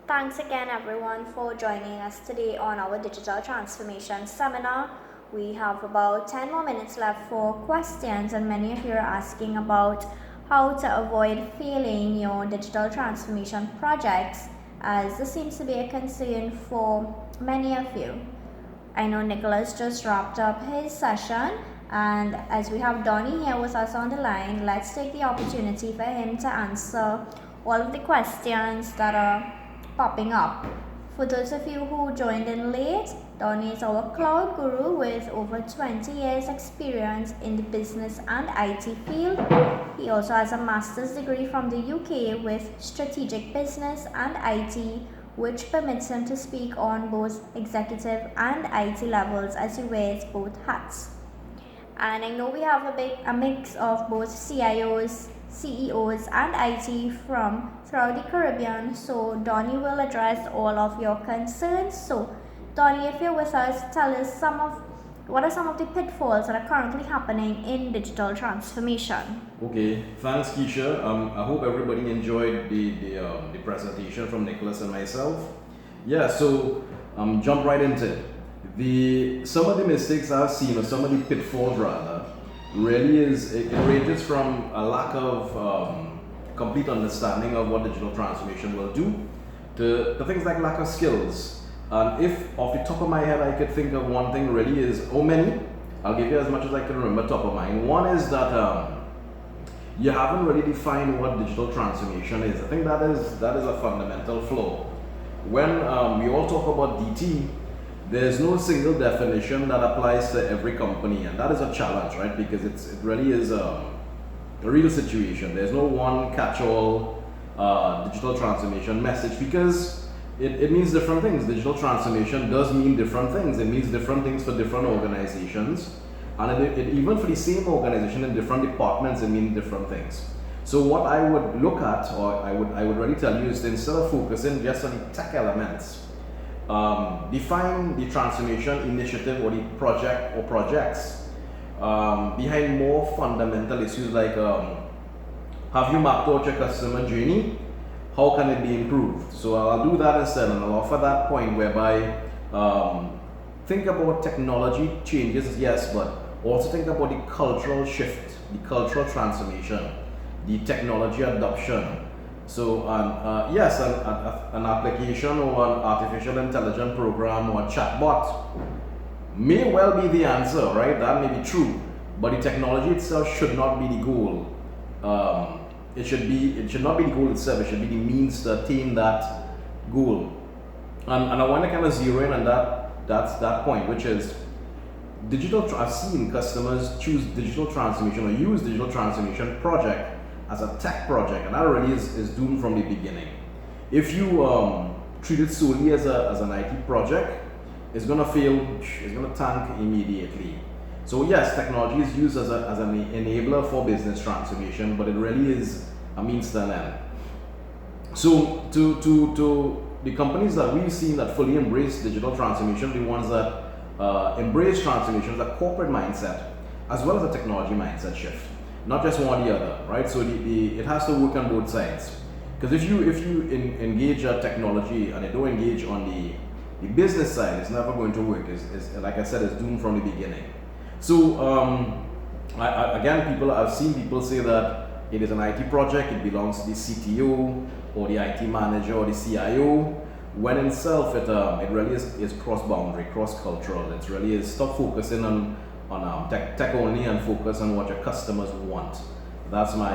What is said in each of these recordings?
Thanks again, everyone, for joining us today on our digital transformation seminar. We have about 10 more minutes left for questions, and many of you are asking about how to avoid failing your digital transformation projects, as this seems to be a concern for many of you. I know Nicholas just wrapped up his session, and as we have Donny here with us on the line, let's take the opportunity for him to answer all of the questions that are popping up. For those of you who joined in late, Donny is our cloud guru with over 20 years experience in the business and IT field. He also has a master's degree from the UK with strategic business and IT, which permits him to speak on both executive and IT levels as he wears both hats. And I know we have a mix of both CIOs, CEOs and IT from throughout the Caribbean, so Donny will address all of your concerns. So Donny, if you're with us, tell us what are some of the pitfalls that are currently happening in digital transformation. Okay, thanks Keisha. I hope everybody enjoyed the presentation from Nicholas and myself. Yeah, so jump right into it. Some of the mistakes I've seen, or some of the pitfalls rather, really it ranges from a lack of complete understanding of what digital transformation will do to things like lack of skills. And if off the top of my head I could think of one thing, really is many. I'll give you as much as I can remember top of mind. One is that you haven't really defined what digital transformation is. I think that is a fundamental flaw. When we all talk about DT, there's no single definition that applies to every company, and that is a challenge, right? Because it really is a real situation. There's no one catch-all digital transformation message, because it means different things. Digital transformation does mean different things. It means different things for different organizations, and it even for the same organization in different departments, it means different things. So what I would look at, or I would really tell you, is to, instead of focusing just on the tech elements, define the transformation initiative or the project or projects behind more fundamental issues like have you mapped out your customer journey? How can it be improved? So I'll do that instead, and I'll offer that point whereby think about technology changes, yes, but also think about the cultural shift, the cultural transformation, the technology adoption. So yes, an application or an artificial intelligence program or a chatbot may well be the answer, right? That may be true, but the technology itself should not be the goal. It should not be the goal itself. It should be the means to attain that goal. And I want to kind of zero in on that point, which is I've seen customers choose digital transformation or use digital transformation project as a tech project, and that really is doomed from the beginning. If you treat it solely as an IT project, it's gonna fail, it's gonna tank immediately. So yes, technology is used as an enabler for business transformation, but it really is a means to an end. So to the companies that we've seen that fully embrace digital transformation, the ones that embrace transformation as a corporate mindset, as well as a technology mindset shift. Not just one or the other, right? So it has to work on both sides. Because if you engage technology and you don't engage on the business side, it's never going to work. It's like I said, it's doomed from the beginning. So again, I've seen people say that it is an IT project, it belongs to the CTO or the IT manager or the CIO, when in itself it really is cross-boundary, cross-cultural. It really is, stop focusing on tech only and focus on what your customers want. That's my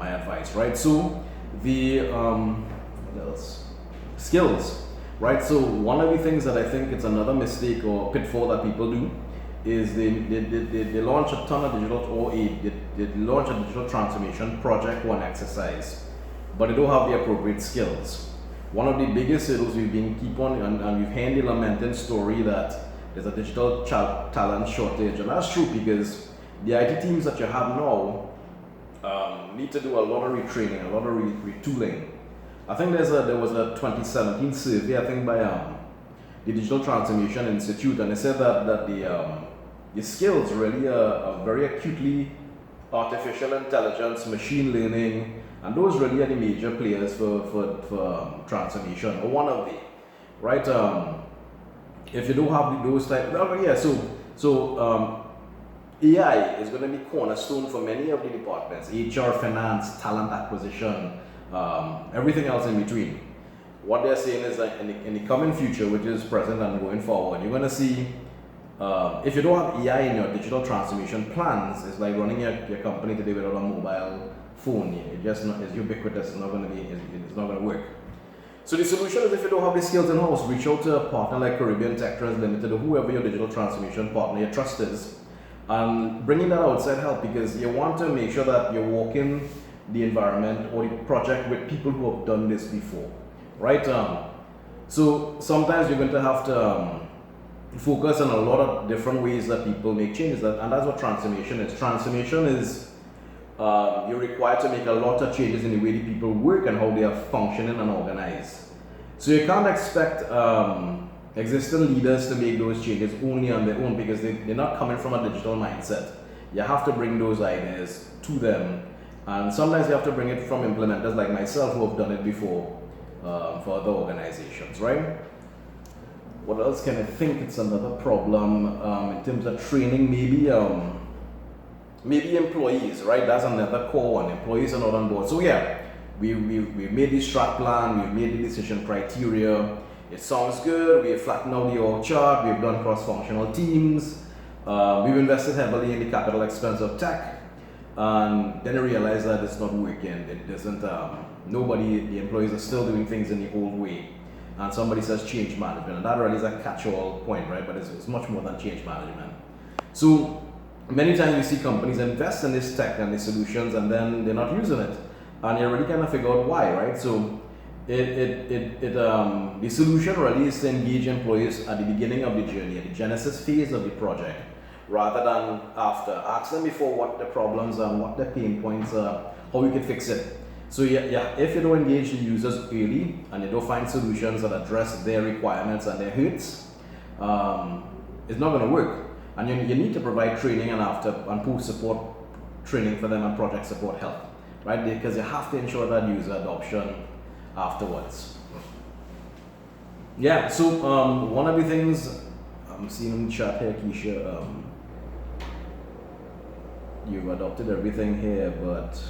advice, right? So the what else? Skills, right? So one of the things that I think it's another mistake or pitfall that people do is they launch a ton of digital, or they launch a digital transformation project, one exercise, but they don't have the appropriate skills. One of the biggest hurdles we've been and we've heard the lamenting story that there's a digital talent shortage, and that's true, because the IT teams that you have now need to do a lot of retraining, a lot of retooling. I think there was a 2017 survey, I think, by the Digital Transformation Institute, and they said that the skills really are very acutely artificial intelligence, machine learning, And those really are the major players for transformation, or one of the, right? If you don't have those type, well, yeah, AI is going to be cornerstone for many of the departments: HR, finance, talent acquisition, everything else in between. What they're saying is that in the coming future, which is present and going forward, you're going to see, if you don't have AI in your digital transformation plans, it's like running your company today without a mobile phone. It just not, it's ubiquitous. It's not going to work. So the solution is, if you don't have the skills in-house, reach out to a partner like Caribbean Tech Trust Limited, or whoever your digital transformation partner, your trust is, and bringing that outside help, because you want to make sure that you're walking the environment or the project with people who have done this before, right? So sometimes you're going to have to focus on a lot of different ways that people make changes, and that's what transformation is. Transformation is you're required to make a lot of changes in the way the people work and how they are functioning and organized. So you can't expect existing leaders to make those changes only on their own, because they're not coming from a digital mindset. You have to bring those ideas to them, and sometimes you have to bring it from implementers like myself who have done it before for other organizations, right? What else can I think? It's another problem in terms of training. Maybe employees, right? That's another core one. Employees are not on board. So yeah, we've made the strat plan, we've made the decision criteria. It sounds good. We've flattened out the org chart. We've done cross-functional teams. We've invested heavily in the capital expense of tech, and then I realized that it's not working. It doesn't. The employees are still doing things in the old way, and somebody says change management, and that really is a catch-all point, right? But it's much more than change management. So many times we see companies invest in this tech and these solutions, and then they're not using it, and you really kind of figure out why, right? So the solution really is to engage employees at the beginning of the journey, at the genesis phase of the project, rather than after. Ask them before what the problems are, what the pain points are, how you can fix it. So yeah, if you don't engage the users early and you don't find solutions that address their requirements and their hurts, it's not going to work. And you need to provide training and after and post support training for them, and project support help, right? Because you have to ensure that user adoption afterwards. Yeah, so one of the things I'm seeing in the chat here, Keisha, you've adopted everything here, but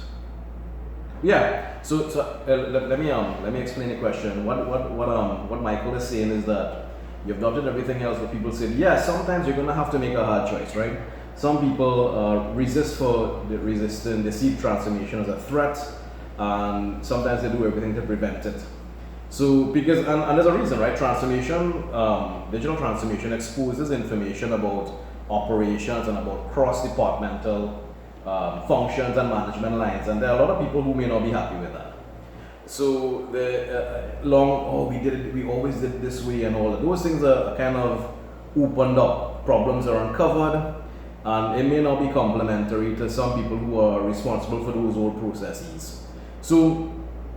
yeah. So let me explain the question. What Michael is saying is that you've adopted everything else, but people say, yeah, sometimes you're gonna have to make a hard choice, right? Some people they see transformation as a threat, and sometimes they do everything to prevent it. So because and there's a reason, right? Transformation, digital transformation exposes information about operations and about cross-departmental functions and management lines, and there are a lot of people who may not be happy with that. So we always did it this way, and all of those things are kind of opened up. Problems are uncovered, and it may not be complementary to some people who are responsible for those old processes. So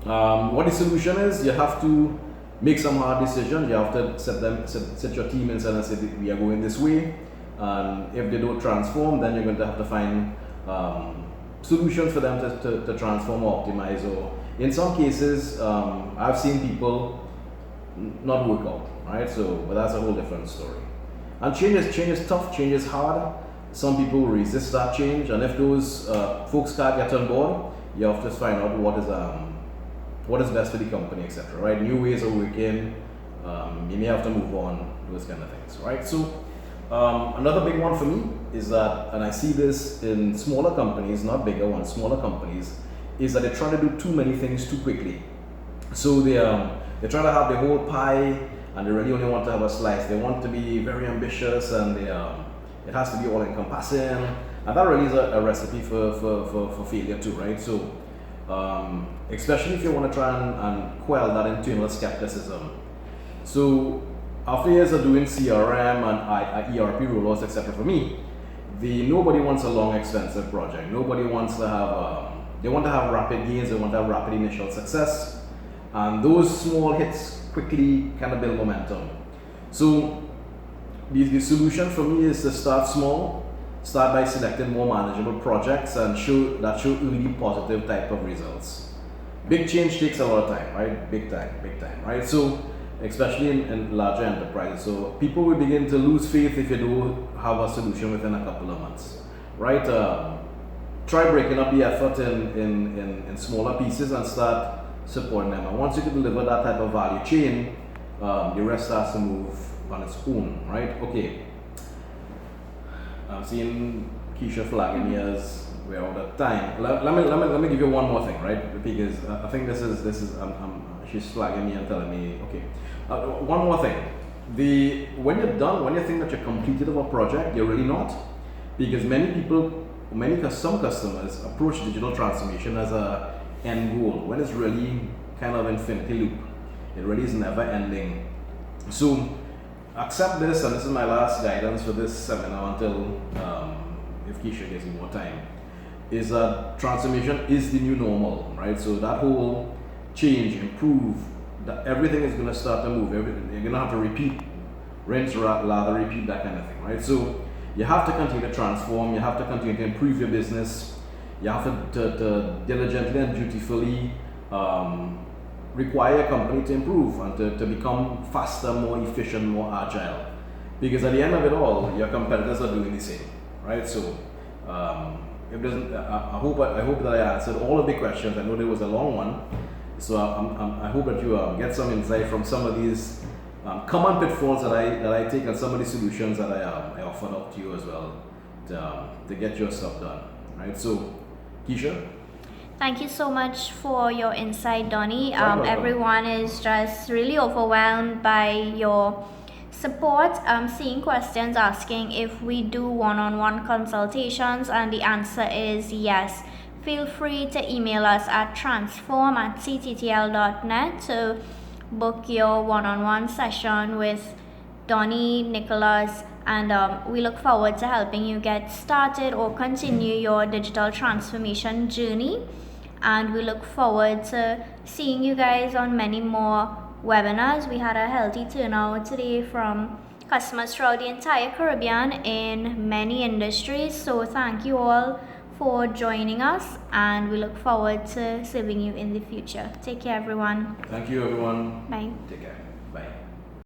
what the solution is, you have to make some hard decisions. You have to set your team inside and say, we are going this way, and if they don't transform, then you're going to have to find solutions for them to transform or optimize, or in some cases I've seen people not work out, right? So but that's a whole different story. And change is tough, change is hard. Some people resist that change, and if those folks can't get on board, you have to find out what is best for the company, etc. Right? New ways of working, you may have to move on, those kind of things, right? So another big one for me is that, and I see this in smaller companies, not bigger ones, smaller companies, is that they try to do too many things too quickly. So they try to have the whole pie, and they really only want to have a slice. They want to be very ambitious, and it has to be all encompassing, and that really is a recipe for failure too, right? So especially if you want to try and quell that internal skepticism. So after years of doing CRM and ERP rollouts, etc., for me, nobody wants a long, expensive project. Nobody wants to have they want to have rapid gains. They want to have rapid initial success, and those small hits quickly kind of build momentum. So the solution for me is to start small, start by selecting more manageable projects and show early positive type of results. big change takes a lot of time, right? Big time, right? So, especially in larger enterprises. So, people will begin to lose faith if you do have a solution within a couple of months, right? Try breaking up the effort in smaller pieces and start supporting them. And once you can deliver that type of value chain, the rest starts to move on its own, right? Okay. I'm seeing Keisha flagging me as we're out of time. Let me give you one more thing, right? Because I think this is she's flagging me and telling me, okay. One more thing. When you're done, when you think that you're completed of a project, you're really not, because some customers approach digital transformation as a end goal when it's really kind of infinity loop. It really is never ending. So accept this, and this is my last guidance for this seminar until if Keisha gives me more time, is that transformation is the new normal, right? So that whole change, improve, that everything is going to start to move. You're going to have to repeat, rinse, lather, repeat, that kind of thing, right? So you have to continue to transform, you have to continue to improve your business, you have to diligently and dutifully require a company to improve and to become faster, more efficient, more agile. Because at the end of it all, your competitors are doing the same, right? So it doesn't. I hope that I answered all of the questions. I know there was a long one, so I hope that you get some insight from some of these common pitfalls that I take, and some of the solutions that I offered up to you as well to get your stuff done, right? So, Keisha. Thank you so much for your insight, Donny. Welcome. Everyone is just really overwhelmed by your support. Seeing questions asking if we do one-on-one consultations, and the answer is yes. Feel free to email us at transform@cttl.net to book your one-on-one session with Donny, Nicholas, and we look forward to helping you get started or continue your digital transformation journey. And we look forward to seeing you guys on many more webinars. We had a healthy turnout today from customers throughout the entire Caribbean in many industries. So thank you all for joining us, and we look forward to serving you in the future. Take care, everyone. Thank you, everyone. Bye. Take care.